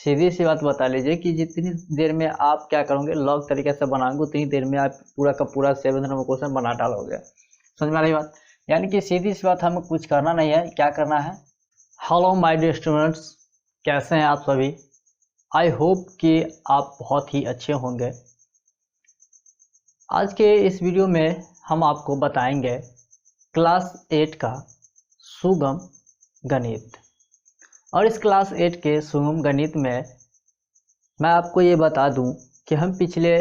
सीधी सी बात बता लीजिए कि जितनी देर में आप क्या करोगे लॉग तरीके से बनाओगे उतनी देर में आप पूरा का पूरा 7 नंबर क्वेश्चन बना डालोगे। समझ में आ रही बात? यानी कि सीधी सी बात, हमें कुछ करना नहीं है। क्या करना है? हेलो माय डियर स्टूडेंट्स, कैसे हैं आप सभी? आई होप कि आप बहुत ही अच्छे होंगे। आज के इस वीडियो में हम आपको बताएंगे क्लास 8 का सुगम गणित। और इस क्लास 8 के सुगम गणित में मैं आपको ये बता दूं कि हम पिछले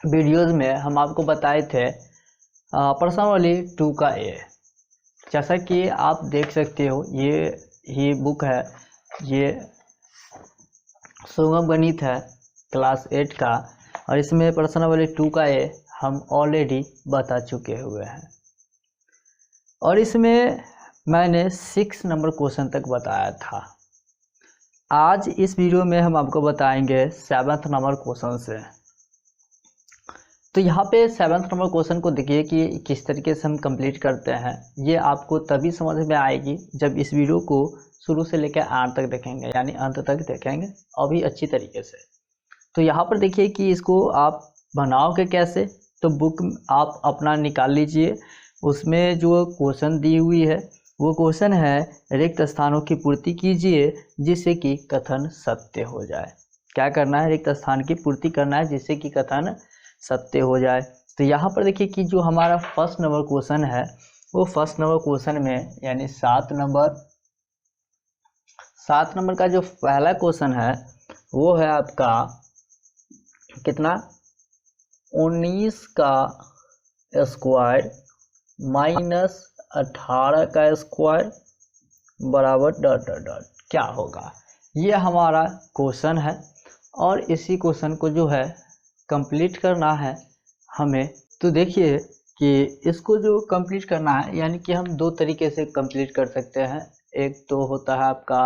वीडियोस में हम आपको बताए थे प्रश्नावली 2 का ए। जैसा कि आप देख सकते हो, ये ही बुक है, ये सुगम गणित है क्लास 8 का, और इसमें प्रश्नावली 2 का ए हम ऑलरेडी बता चुके हुए हैं। और इसमें मैंने 6 नंबर क्वेश्चन तक बताया था। आज इस वीडियो में हम आपको बताएंगे 7th नंबर क्वेश्चन से। तो यहाँ पे 7th नंबर क्वेश्चन को देखिए कि किस तरीके से हम कंप्लीट करते हैं। ये आपको तभी समझ में आएगी जब इस वीडियो को शुरू से लेकर अंत तक देखेंगे, यानी अंत तक देखेंगे अभी अच्छी तरीके से। तो यहाँ पर देखिए कि इसको आप बनाओगे कैसे। तो बुक आप अपना निकाल लीजिए, उसमें जो क्वेश्चन दी हुई है वो क्वेश्चन है रिक्त स्थानों की पूर्ति कीजिए जिससे कि कथन सत्य हो जाए। क्या करना है? रिक्त स्थान की पूर्ति करना है जिससे कि कथन सत्य हो जाए। तो यहाँ पर देखिए कि जो हमारा फर्स्ट नंबर क्वेश्चन है वो फर्स्ट नंबर क्वेश्चन में यानी 7 नंबर का जो पहला क्वेश्चन है वो है आपका कितना, 19 का स्क्वायर माइनस 18 का स्क्वायर बराबर डॉट डॉट डॉट क्या होगा। ये हमारा क्वेश्चन है और इसी क्वेश्चन को जो है कंप्लीट करना है हमें। तो देखिए कि इसको जो कंप्लीट करना है, यानी कि हम दो तरीके से कंप्लीट कर सकते हैं। एक तो होता है आपका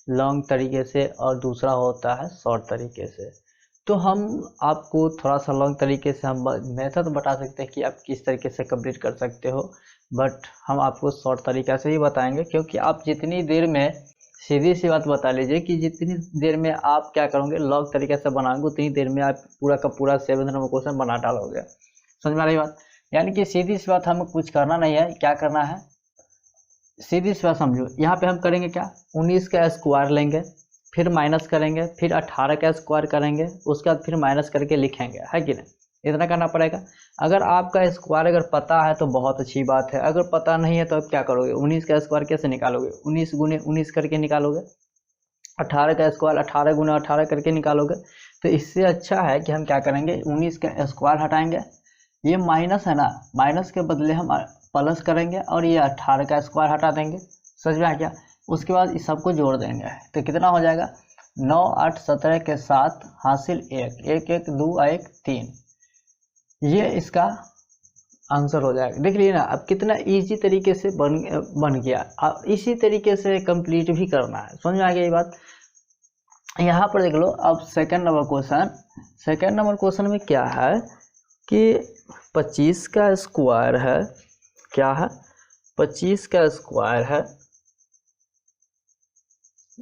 लॉन्ग तरीके से और दूसरा होता है शॉर्ट तरीके से। तो हम आपको थोड़ा सा लॉन्ग तरीके से हम मेथड बता सकते हैं कि आप किस तरीके से कंप्लीट कर सकते हो, बट हम आपको शॉर्ट तरीका से ही बताएंगे, क्योंकि आप जितनी देर में, सीधी सी बात बता लीजिए कि जितनी देर में आप क्या करोगे लॉग तरीके से बनाओगे उतनी देर में आप पूरा का पूरा 7 नंबर क्वेश्चन बना डालोगे। समझ में आ रही बात? यानी कि सीधी सी बात, हमें कुछ करना नहीं है। क्या करना है? सीधी सी बात समझो। यहाँ पे हम करेंगे क्या, 19 का स्क्वायर लेंगे, फिर माइनस करेंगे, फिर 18 का स्क्वायर करेंगे, उसके बाद फिर माइनस करके लिखेंगे, है कि नहीं? इतना करना पड़ेगा। अगर आपका स्क्वायर अगर पता है तो बहुत अच्छी बात है, अगर पता नहीं है तो आप क्या करोगे, 19 का स्क्वायर कैसे निकालोगे, 19 गुने 19 करके निकालोगे, 18 का स्क्वायर 18 गुना 18 करके निकालोगे। तो इससे अच्छा है कि हम क्या करेंगे, 19 का स्क्वायर हटाएंगे, ये माइनस है ना, माइनस के बदले हम प्लस करेंगे और ये 18 का स्क्वायर हटा देंगे। समझ में आ गया? उसके बाद इस सबको जोड़ देंगे तो कितना हो जाएगा, 9 8 17 के साथ हासिल 1 1 1 2 1 3, ये इसका आंसर हो जाएगा। देख लीजिए ना, अब कितना इजी तरीके से बन गया। अब इसी तरीके से कंप्लीट भी करना है। समझ में आ गया ये बात? यहाँ पर देख लो। अब सेकंड नंबर क्वेश्चन में क्या है कि 25 का स्क्वायर है, क्या है, 25 का स्क्वायर है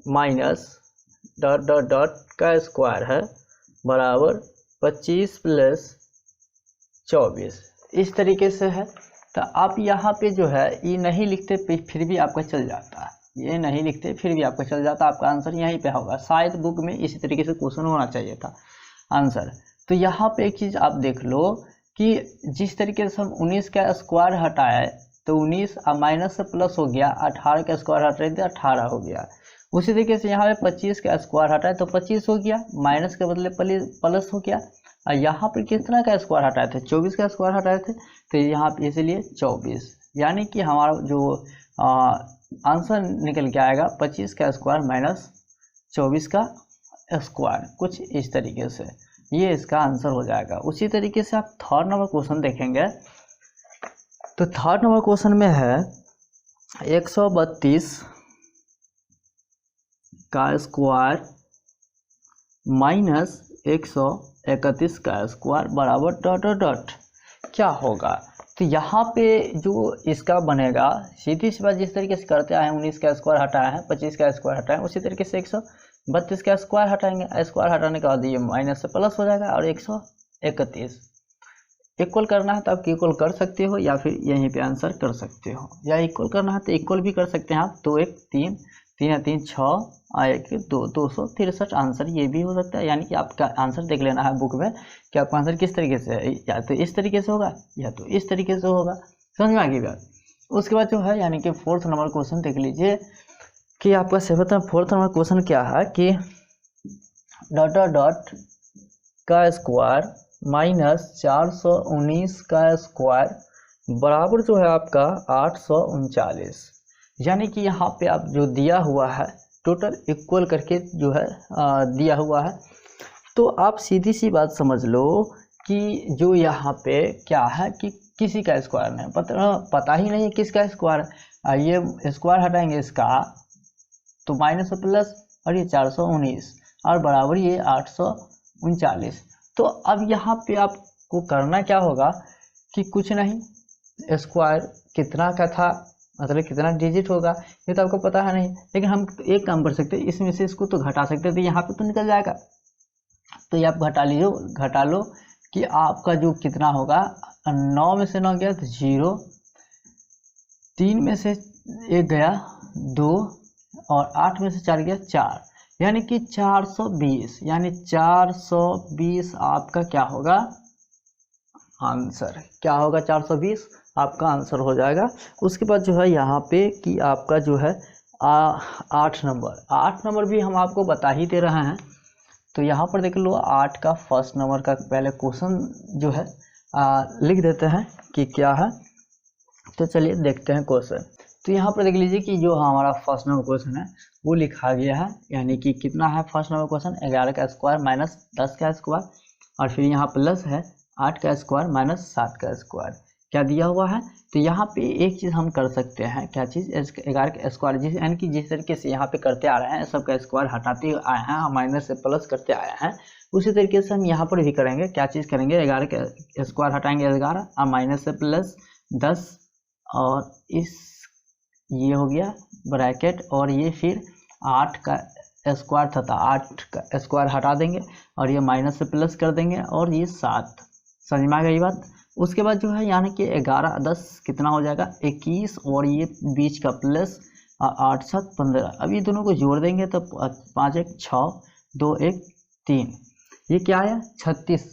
माइनस डॉट डॉट डॉट का स्क्वायर है बराबर 25 प्लस 24, इस तरीके से है। तो आप यहाँ पे जो है ये नहीं लिखते फिर भी आपका चल जाता है, ये नहीं लिखते फिर भी आपका चल जाता, आपका आंसर यहीं पे होगा। शायद बुक में इसी तरीके से क्वेश्चन होना चाहिए था आंसर। तो यहाँ पे एक चीज़ आप देख लो कि जिस तरीके से हम 19 का स्क्वायर हटाए तो 19 माइनस से प्लस हो गया, 18 का स्क्वायर हटाए थे 18 हो गया। उसी तरीके से यहाँ पे 25 का स्क्वायर हटाए तो 25 हो गया, माइनस के बदले प्लस हो गया। और यहाँ पर कितना का स्क्वायर हटाए थे, 24 का स्क्वायर हटाए थे, तो यहाँ पे इसलिए 24, यानी कि हमारा जो आंसर निकल के आएगा 25 का स्क्वायर माइनस 24 का स्क्वायर, कुछ इस तरीके से ये इसका आंसर हो जाएगा। उसी तरीके से आप थर्ड नंबर क्वेश्चन देखेंगे तो थर्ड नंबर क्वेश्चन में है 132 का स्क्वायर माइनस 131 का स्क्वायर बराबर डॉट डॉट डॉट क्या होगा। तो यहाँ पे जो इसका बनेगा, सीधी सी बात, जिस तरीके से करते आए हैं 19 का स्क्वायर हटाए हैं, 25 का स्क्वायर हटाए हैं, उसी तरीके से 32 का स्क्वायर हटाएंगे, स्क्वायर हटाने के बाद ये माइनस से प्लस हो जाएगा और 131। इक्वल करना है तो आप इक्वल कर सकते हो या फिर यहीं पे आंसर कर सकते हो, या इक्वल करना है तो इक्वल भी कर सकते हैं आप। 2 1 3 3 या 3 6 और 1 2 263 आंसर ये भी हो सकता है। यानी कि आपका आंसर देख लेना है बुक में कि आपका आंसर किस तरीके से है, या तो इस तरीके से होगा या तो इस तरीके से होगा। समझ में आ गई बात। उसके बाद जो है यानी कि 4th नंबर क्वेश्चन देख लीजिए कि आपका 4th नंबर क्वेश्चन क्या है कि डॉट का स्क्वायर माइनस 419 का स्क्वायर बराबर जो है आपका 839। यानी कि यहाँ पे आप जो दिया हुआ है टोटल इक्वल करके जो है दिया हुआ है। तो आप सीधी सी बात समझ लो कि जो यहाँ पे क्या है कि किसी का स्क्वायर नहीं पता ही नहीं है किसका स्क्वायर है। ये स्क्वायर हटाएंगे इसका तो माइनस प्लस और ये 419 और बराबर ये 839। तो अब यहाँ पे आपको करना क्या होगा कि कुछ नहीं, स्क्वायर कितना का था मतलब कितना डिजिट होगा ये तो आपको पता है नहीं, लेकिन हम एक काम कर सकते हैं, इसमें से इसको तो घटा सकते हैं तो यहाँ पे तो निकल जाएगा। तो ये आप घटा लो कि आपका जो कितना होगा, 9 में से 9 गया तो 0, 3 में से 1 गया 2 और 8 में से 4 गया 4, यानी कि 420। यानी 420 आपका क्या होगा आंसर, क्या होगा 420 आपका आंसर हो जाएगा। उसके बाद जो है यहाँ पे कि आपका जो है 8 नंबर भी हम आपको बता ही दे रहे हैं। तो यहाँ पर देख लो 8 का फर्स्ट नंबर का पहले क्वेश्चन जो है लिख देते हैं कि क्या है। तो चलिए देखते हैं क्वेश्चन। तो यहाँ पर देख लीजिए कि जो हमारा फर्स्ट नंबर क्वेश्चन है वो लिखा गया है, यानी कि कितना है फर्स्ट नंबर क्वेश्चन, 11 का स्क्वायर माइनस 10 का स्क्वायर और फिर यहाँ प्लस है 8 का स्क्वायर माइनस 7 का स्क्वायर क्या दिया हुआ है। तो यहाँ पे एक चीज़ हम कर सकते हैं, क्या चीज़, 11 का स्क्वायर जिस यानी कि जिस तरीके से यहाँ पे करते आ रहे हैं सबका स्क्वायर हटाते आए हैं, माइनस से प्लस करते आए हैं, उसी तरीके से हम यहाँ पर भी करेंगे। क्या चीज़ करेंगे, 11 का स्क्वायर हटाएंगे 11 और माइनस से प्लस 10 और इस ये हो गया ब्रैकेट और ये फिर 8 का स्क्वायर था 8 का स्क्वायर हटा देंगे और ये माइनस से प्लस कर देंगे और ये 7। समझ में आ गई बात। उसके बाद जो है यानी कि 11 10 कितना हो जाएगा 21 और ये बीच का प्लस 8 7 15। अब ये दोनों को जोड़ देंगे तो 5 1 6 2 1 3, ये क्या है 36।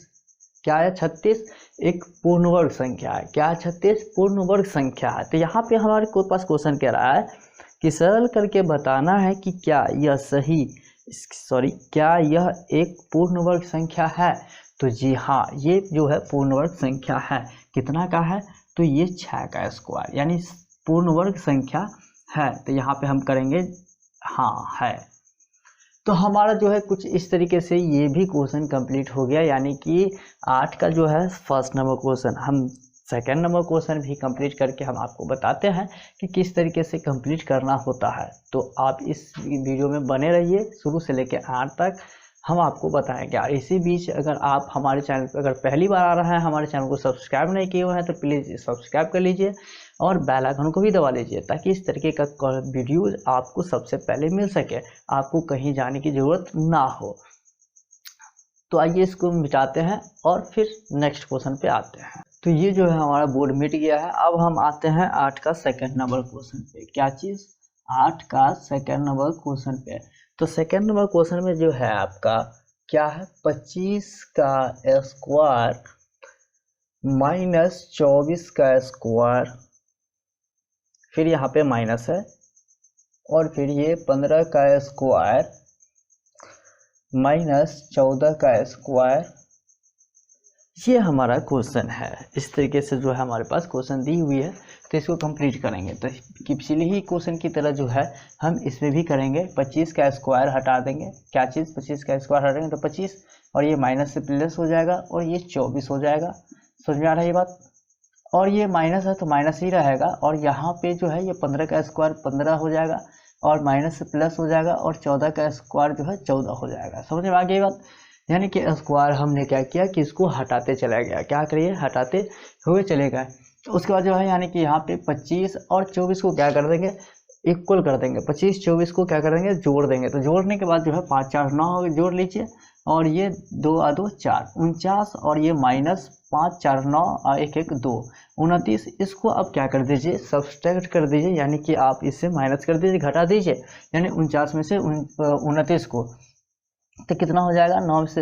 क्या है 36 एक पूर्ण वर्ग संख्या है। क्या है 36 पूर्ण वर्ग संख्या है। तो यहाँ पे हमारे पास क्वेश्चन कह रहा है कि सरल करके बताना है कि क्या यह एक पूर्ण वर्ग संख्या है। तो जी हाँ, ये जो है पूर्ण वर्ग संख्या है। कितना का है, तो ये 6 का स्क्वायर यानी पूर्ण वर्ग संख्या है। तो यहाँ पे हम करेंगे हाँ है। तो हमारा जो है कुछ इस तरीके से ये भी क्वेश्चन कंप्लीट हो गया, यानी कि 8 का जो है फर्स्ट नंबर क्वेश्चन। हम सेकंड नंबर क्वेश्चन भी कंप्लीट करके हम आपको बताते हैं कि किस तरीके से कंप्लीट करना होता है। तो आप इस वीडियो में बने रहिए शुरू से लेकर आखिर तक, हम आपको बताएंगे। और इसी बीच अगर आप हमारे चैनल पर अगर पहली बार आ रहे हैं, हमारे चैनल को सब्सक्राइब नहीं किए हुए हैं तो प्लीज़ सब्सक्राइब कर लीजिए और बेल आइकन को भी दबा लीजिए ताकि इस तरीके का वीडियोज़ आपको सबसे पहले मिल सके, आपको कहीं जाने की ज़रूरत ना हो। तो आइए इसको मिटाते हैं और फिर नेक्स्ट क्वेश्चन पे आते हैं। तो ये जो है हमारा बोर्ड मिट गया है। अब हम आते हैं 8 का सेकंड नंबर क्वेश्चन पे। क्या चीज़, 8 का सेकंड नंबर क्वेश्चन पे। तो सेकंड नंबर क्वेश्चन में जो है आपका क्या है 25 का स्क्वायर माइनस 24 का स्क्वायर, फिर यहाँ पे माइनस है और फिर ये 15 का स्क्वायर माइनस 14 का स्क्वायर, ये हमारा क्वेश्चन है। इस तरीके से जो है हमारे पास क्वेश्चन दी हुई है तो इसको कंप्लीट करेंगे। तो पिछले ही क्वेश्चन की तरह जो है हम इसमें भी करेंगे। 25 का स्क्वायर हटा देंगे, क्या चीज़ 25 का स्क्वायर हटाएंगे तो 25 और ये माइनस से प्लस हो जाएगा और ये 24 हो जाएगा। समझ में आ रहा है ये बात। और ये माइनस है तो माइनस ही रहेगा और यहाँ पे जो है ये 15 का स्क्वायर 15 हो जाएगा और माइनस से प्लस हो जाएगा और 14 का स्क्वायर जो है 14 हो जाएगा। समझ में आ गई बात। यानी कि स्क्वायर हमने क्या किया कि इसको हटाते चला गया, क्या करिए हटाते हुए चले गए। तो उसके बाद जो है यानी कि यहाँ पे 25 और 24 को क्या कर देंगे इक्वल कर देंगे, 25 24 को क्या करेंगे, जोड़ देंगे। तो जोड़ने के बाद जो है 5 4 9 जोड़ लीजिए, और ये 2 आ 2 4 49, और ये माइनस 5 4 9 और 1 1 2 29। इसको अब क्या कर दीजिए, सब्सट्रैक्ट कर दीजिए, यानी कि आप इससे माइनस कर दीजिए, घटा दीजिए, यानी 49 में से 29 को। तो कितना हो जाएगा, 9 से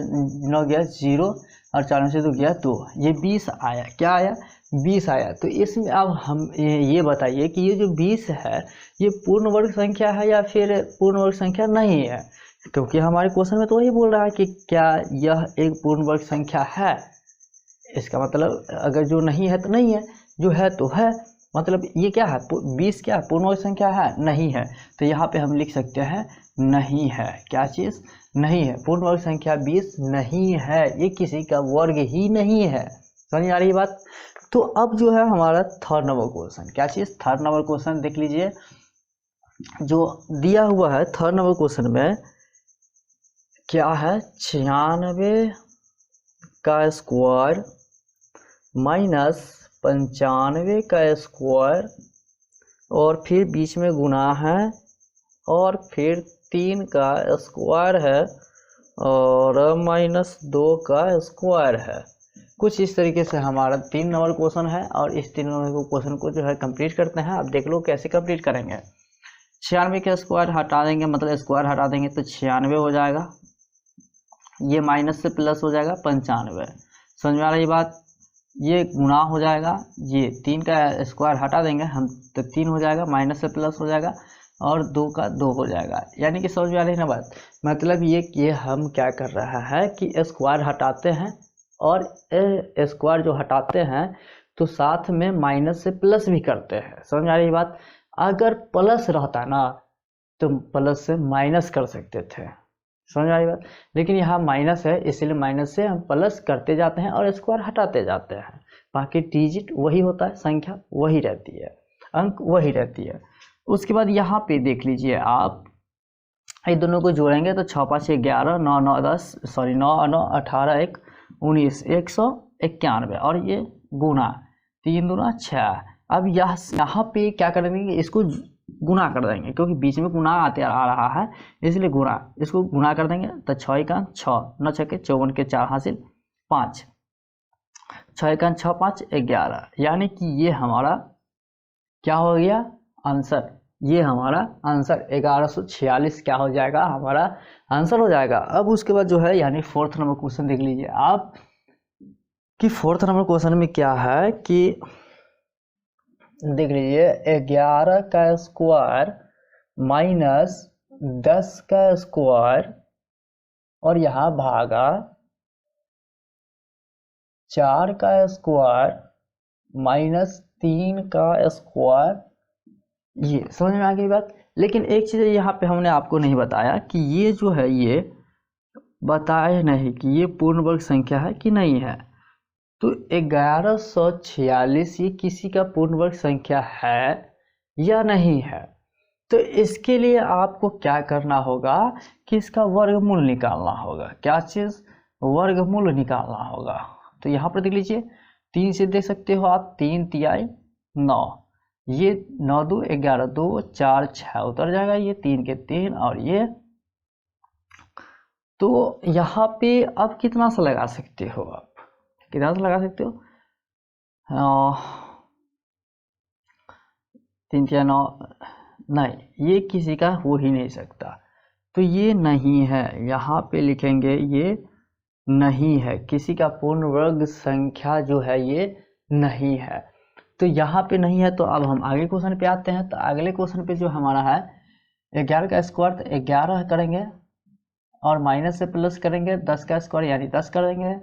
9 गया 0 और 4 में से 2 गया 2, ये 20 आया। क्या आया, 20 आया। तो इसमें अब हम ये बताइए कि ये जो 20 है ये पूर्ण वर्ग संख्या है या फिर पूर्ण वर्ग संख्या नहीं है, क्योंकि हमारे क्वेश्चन में तो वही बोल रहा है कि क्या यह एक पूर्ण वर्ग संख्या है। इसका मतलब अगर जो नहीं है तो नहीं है, जो है तो है, मतलब ये क्या है, 20 क्या पूर्ण वर्ग संख्या है, नहीं है। तो यहाँ पे हम लिख सकते हैं नहीं है। क्या चीज़ नहीं है, पूर्ण वर्ग संख्या 20 नहीं है, ये किसी का वर्ग ही नहीं है। समझ आ रही बात। तो अब जो है हमारा थर्ड नंबर क्वेश्चन, क्या चीज़, थर्ड नंबर क्वेश्चन देख लीजिए जो दिया हुआ है। थर्ड नंबर क्वेश्चन में क्या है, 96 का स्क्वायर माइनस 95 का स्क्वायर, और फिर बीच में गुना है, और फिर 3 का स्क्वायर है, और माइनस 2 का स्क्वायर है। कुछ इस तरीके से हमारा 3 नंबर क्वेश्चन है, और इस 3 नंबर क्वेश्चन को जो है कंप्लीट करते हैं। अब देख लो कैसे कंप्लीट करेंगे। 96 का स्क्वायर हटा देंगे, मतलब स्क्वायर हटा देंगे तो 96 हो जाएगा, ये माइनस से प्लस हो जाएगा 95। समझ में आ रही बात। ये गुना हो जाएगा, ये 3 का स्क्वायर हटा देंगे हम तो 3 हो जाएगा, माइनस से प्लस हो जाएगा, और 2 का 2 हो जाएगा। यानी कि समझ में आ रही है ना बात। मतलब ये हम क्या कर रहा है कि स्क्वायर हटाते हैं, और स्क्वायर जो हटाते हैं तो साथ में माइनस से प्लस भी करते हैं। समझ में आ रही बात। अगर प्लस रहता ना तो प्लस से माइनस कर सकते थे, समझ आ रही बात। लेकिन यहाँ माइनस है, इसलिए माइनस से हम प्लस करते जाते हैं और स्क्वायर हटाते जाते हैं। बाकी डिजिट वही होता है, संख्या वही रहती है, अंक वही रहती है। उसके बाद यहाँ पे देख लीजिए आप, ये दोनों को जोड़ेंगे तो 6 5 11 9 9 10 सॉरी 9 9 18 1 19 191, और ये गुना 3 दूना 6। अब यहाँ पे क्या करेंगे, इसको गुना कर देंगे, क्योंकि बीच में गुना आ रहा है, इसलिए गुना, इसको गुना कर देंगे तो 6 का 6 9 6 के 54 के 4 हासिल 5, 6 का 6 5 11, यानी कि ये हमारा क्या हो गया आंसर। ये हमारा आंसर 1146 क्या हो जाएगा, हमारा आंसर हो जाएगा। अब उसके बाद जो है यानी फोर्थ नंबर क्वेश्चन देख लीजिए आप कि फोर्थ नंबर क्वेश्चन में क्या है कि देख लीजिए 11 का स्क्वायर माइनस 10 का स्क्वायर, और यहाँ भागा 4 का स्क्वायर माइनस 3 का स्क्वायर। ये समझ में आ गई बात। लेकिन एक चीज़ यहाँ पे हमने आपको नहीं बताया कि ये जो है, ये बताए नहीं कि ये पूर्ण वर्ग संख्या है कि नहीं है। तो 1146 ये किसी का पूर्ण वर्ग संख्या है या नहीं है। तो इसके लिए आपको क्या करना होगा कि इसका वर्गमूल निकालना होगा। क्या चीज़, वर्गमूल निकालना होगा। तो यहाँ पर देख लीजिए 3 से देख सकते हो आप, 3 तिहाई 9, ये 9 2 11 2 4 6 उतर जाएगा, ये 3 के 3, और ये तो यहाँ पे अब कितना सा लगा सकते हो आप, कितना सा लगा सकते हो, 3 3 9, नहीं ये किसी का हो ही नहीं सकता। तो ये नहीं है, यहाँ पे लिखेंगे ये नहीं है, किसी का पूर्ण वर्ग संख्या जो है ये नहीं है। तो यहाँ पे नहीं है। तो अब हम आगे क्वेश्चन पे आते हैं। तो अगले क्वेश्चन पे जो हमारा है 11 का स्क्वायर, तो 11 करेंगे और माइनस से प्लस करेंगे, 10 का स्क्वायर यानी 10 करेंगे,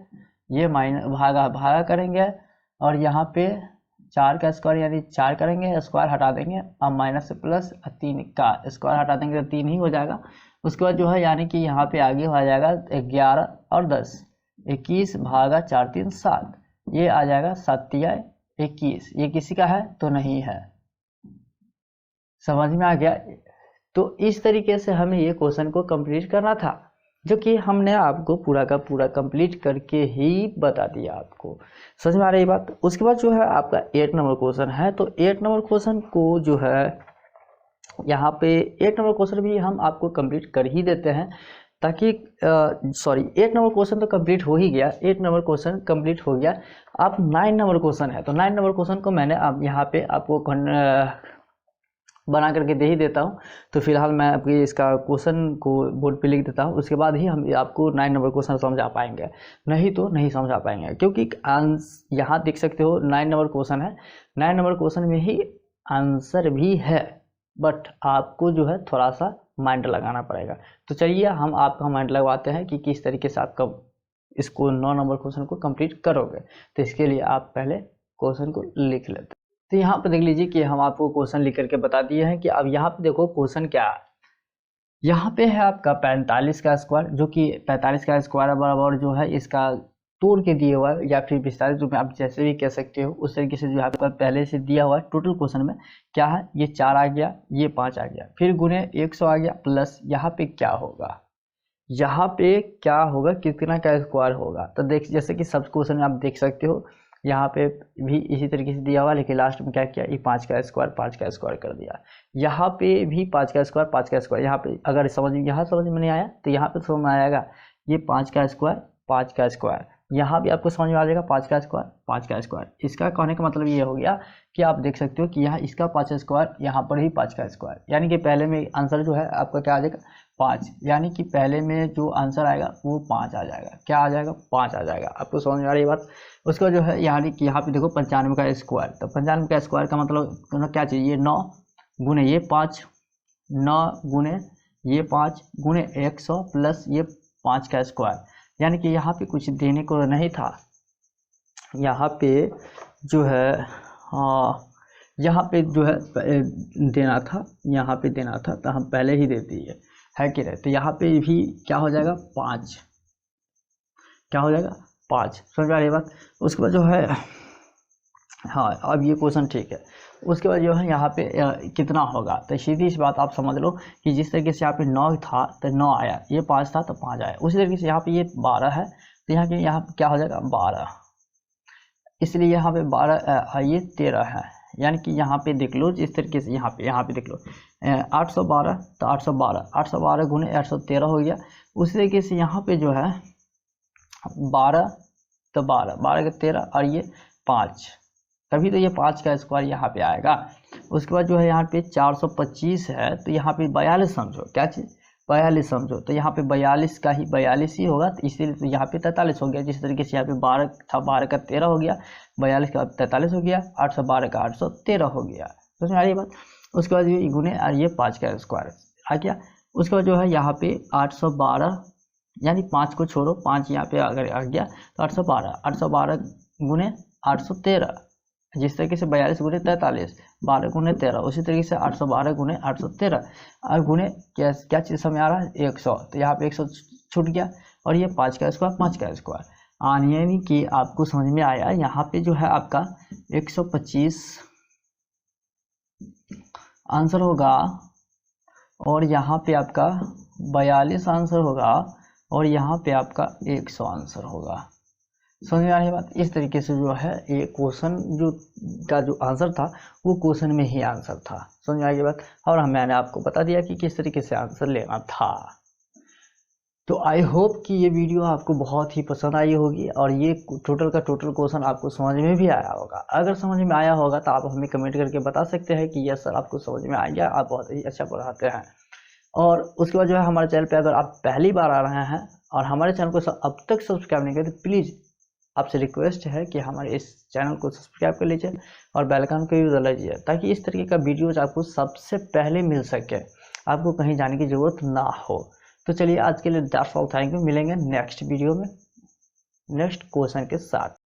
ये माइनस भागा करेंगे, और यहाँ पे 4 का स्क्वायर यानी 4 करेंगे, स्क्वायर हटा देंगे, अब माइनस से प्लस 3 का स्क्वायर हटा देंगे तो 3 ही हो जाएगा। उसके बाद जो है यानी कि यहाँ पे आगे हो जाएगा 11 और 10, 21 भागा 4 3 7, ये आ जाएगा 7 तिहाई 21। ये किसी का है तो नहीं है। समझ में आ गया। तो इस तरीके से हमें ये क्वेश्चन को कंप्लीट करना था, जो कि हमने आपको पूरा का पूरा कंप्लीट करके ही बता दिया आपको। समझ में आ रही बात। उसके बाद जो है आपका 8 नंबर क्वेश्चन है। तो 8 नंबर क्वेश्चन को जो है यहाँ पे 8 नंबर क्वेश्चन भी हम आपको कंप्लीट कर ही देते हैं, ताकि 8 नंबर क्वेश्चन तो कंप्लीट हो ही गया, 8 नंबर क्वेश्चन कंप्लीट हो गया। अब 9 नंबर क्वेश्चन है, तो 9 नंबर क्वेश्चन को मैंने अब यहाँ पे आपको बना करके दे ही देता हूँ। तो फिलहाल मैं आपकी इसका क्वेश्चन को बोर्ड पे लिख देता हूँ, उसके बाद ही हम आपको 9 नंबर क्वेश्चन समझा पाएंगे, नहीं तो नहीं समझा पाएंगे। क्योंकि यहाँ देख सकते हो 9 नंबर क्वेश्चन है, 9 नंबर क्वेश्चन में ही आंसर भी है, बट आपको जो है थोड़ा सा माइंड लगाना पड़ेगा। तो चलिए हम आपका माइंड लगवाते हैं कि किस तरीके से आपका इसको 9 नंबर क्वेश्चन को कंप्लीट करोगे। तो इसके लिए आप पहले क्वेश्चन को लिख लेते हैं। तो यहाँ पे देख लीजिए कि हम आपको क्वेश्चन लिख करके बता दिए हैं कि अब यहाँ पे देखो क्वेश्चन क्या है। यहाँ पे है आपका 45 का स्क्वायर, जो कि 45 का स्क्वायर बराबर जो है इसका तोड़ के दिया हुआ है, या फिर विस्तारित रूप में आप जैसे भी कह सकते हो, उस तरीके से जो आपका पहले से दिया हुआ है। टोटल क्वेश्चन में क्या है, ये 4 आ गया, ये 5 आ गया, फिर गुने 100 आ गया, प्लस यहाँ पे क्या होगा, यहाँ पे क्या होगा, कितना का स्क्वायर होगा। तो देख जैसे कि सब क्वेश्चन में आप देख सकते हो, यहाँ पे भी इसी तरीके से दिया हुआ, लेकिन लास्ट में क्या किया, ये 5 का स्क्वायर कर दिया। यहाँ पे भी 5 का स्क्वायर, यहाँ पे अगर यहाँ समझ में नहीं आया तो यहाँ पे समझ में आएगा, ये 5 का स्क्वायर, यहाँ भी आपको समझ में आ जाएगा 5 का स्क्वायर। इसका कहने का मतलब ये हो गया कि आप देख सकते हो कि यहाँ इसका 5 का स्क्वायर, यहाँ पर भी 5 का स्क्वायर, यानी कि पहले में आंसर जो है आपका क्या आ जाएगा, 5, यानी कि पहले में जो आंसर आएगा वो 5 आ जाएगा। क्या आ जाएगा, 5 आ जाएगा। आपको समझ में आ रही बात। उसका जो है यानी कि यहाँ पे देखो 95 का स्क्वायर, तो 95 का स्क्वायर का मतलब क्या चाहिए, 9 गुने ये 5, 9 गुने ये 5 गुने 100 प्लस ये 5 का स्क्वायर। यानी कि यहाँ पे कुछ देने को नहीं था, यहाँ पे जो है यहाँ पे जो है देना था, यहाँ पे देना था, तो हम पहले ही दे दिए है कि नहीं। तो यहाँ पे भी क्या हो जाएगा, 5, क्या हो जाएगा, 5। समझ में आ रही बात। उसके बाद जो है हाँ, अब ये क्वेश्चन ठीक है। उसके बाद जो है यहाँ पे कितना होगा, तो सीधी सी बात आप समझ लो कि जिस तरीके से यहाँ पे 9 था तो 9 आया, ये 5 था तो 5 आया। उसी तरीके से यहाँ पे ये 12 है, तो यहाँ पे क्या हो जाएगा, 12, इसलिए यहाँ पे 12 ये 13 है। यानी कि यहाँ पे देख लो जिस तरीके से यहाँ पे देख लो 812, तो 812 गुने 813 हो गया। उसी तरीके से यहाँ पे जो है 12, तो 12 के 13 और ये 5, तभी तो ये 5 का स्क्वायर यहाँ पे आएगा। उसके बाद जो है यहाँ पे 425 है, तो यहाँ पे 42 समझो, क्या चीज़, 42 समझो, तो यहाँ पे 42 का ही 42 ही होगा, तो इसीलिए तो यहाँ पे 43 हो गया। जिस तरीके से यहाँ पे 12 था, 12 का 13 हो गया, 42 का 43 हो गया, 812 का 813 हो गया। समझ में आ रही बात। उसके बाद ये गुने और ये 5 का स्क्वायर आ गया। उसके बाद जो है यहाँ पे 812, यानी 5 को छोड़ो, 5 यहाँ पे अगर आ गया तो 812 गुने 813, जिस तरीके से 42 गुने 43, 12 गुने 13, उसी तरीके से 812 गुने 813 और गुने क्या चीज़ समय आ रहा है, 100, तो यहाँ पे 100 छूट गया, और ये 5 का स्क्वायर। यानी कि आपको समझ में आया, यहाँ पे जो है आपका 125 आंसर होगा, और यहाँ पे आपका 42 आंसर होगा, और यहाँ पे आपका 100 आंसर होगा। समझ में आ रही बात। इस तरीके से जो है ये क्वेश्चन जो आंसर था वो क्वेश्चन में ही आंसर था। समझ में आ गई बात। और मैंने आपको बता दिया कि किस तरीके से आंसर लेना था। तो आई होप कि ये वीडियो आपको बहुत ही पसंद आई होगी, और ये टोटल का टोटल क्वेश्चन आपको समझ में भी आया होगा। अगर समझ में आया होगा तो आप हमें कमेंट करके बता सकते हैं कि यस सर आपको समझ में आ गया, आप बहुत ही अच्छा पढ़ाते हैं। और उसके बाद जो है हमारे चैनल पे अगर आप पहली बार आ रहे हैं और हमारे चैनल को अब तक सब्सक्राइब नहीं किया, तो प्लीज़ आपसे रिक्वेस्ट है कि हमारे इस चैनल को सब्सक्राइब कर लीजिए और बेल आइकन को भी दबा लीजिए, ताकि इस तरीके का वीडियोज आपको सबसे पहले मिल सके, आपको कहीं जाने की ज़रूरत ना हो। तो चलिए आज के लिए दैट्स ऑल, थैंक यू। मिलेंगे नेक्स्ट वीडियो में नेक्स्ट क्वेश्चन के साथ।